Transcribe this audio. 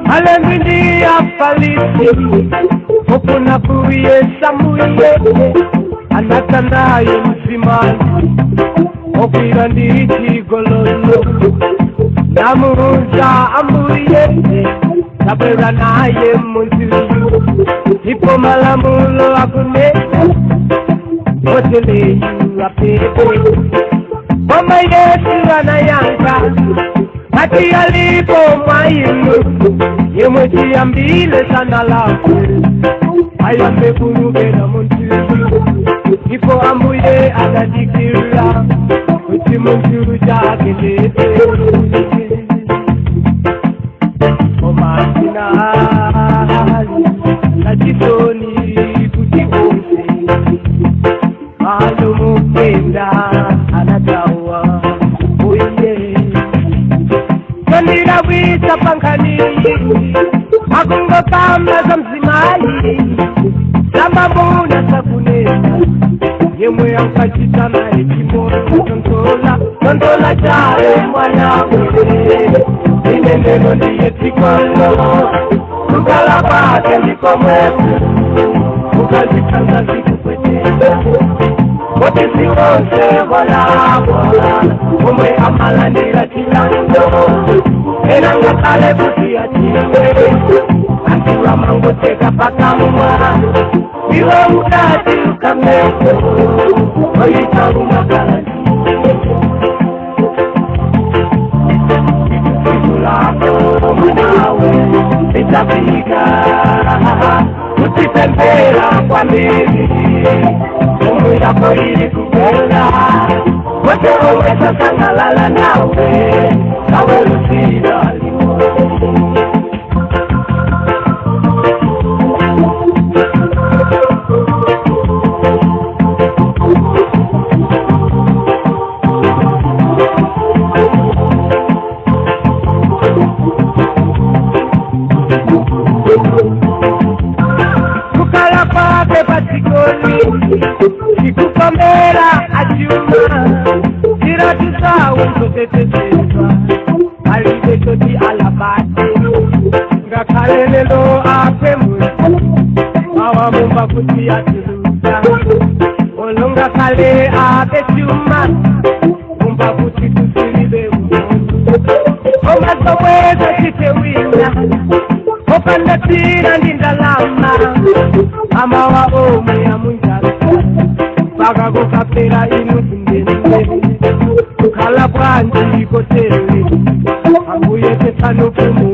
Alemini apaliti Opuna kuye samuye Anakanaye mzimani Okirandiri gololo Namuza amuye Sabera naye muziru Ipo malamulo akune Otele yu apepe Mama yesu anayanga Ati alipo maimu Yemuji ambile sana lafu Ayambe kuruge na muntiru Ipo amuye adadikira Uchi muntiru jagilete Omasina hali Najitoni kutibose Mahalo mupenda anagawa Oye Kandira wita pankani Akungo kama za mzimai Sama muna sakunena Yemwe ankachita na ekimo Tontola chare mwana mwere Ineneno ndiye tikono Ukala pake liko mweku Ukazikanda siku kwete Kotisi wose wala Umwe amala nira chilando Enanga kale buti atiwe Antiwa mango teka paka mwa Iwe mutati ukameko Oita umakala Ikulako manawe Itapika Utipembera kwa mimi Umuya koiri kubela Wote umesa sangalala nawe Nawe usida limo Kukala pake patikoni Kikukomera ajuma Kiratusa untotetezwa Alide toti alabate Ngakalelelo apemu Awa mumba kuti atiruta Olonga kale apechuma Mumba kuti kusiribe Omasoweza chitewina Opanda tira ndindalama Ama wa ome ya munjala Baga kukapera inu zindende Kukala kwanji kotele Ambuye tesano kumu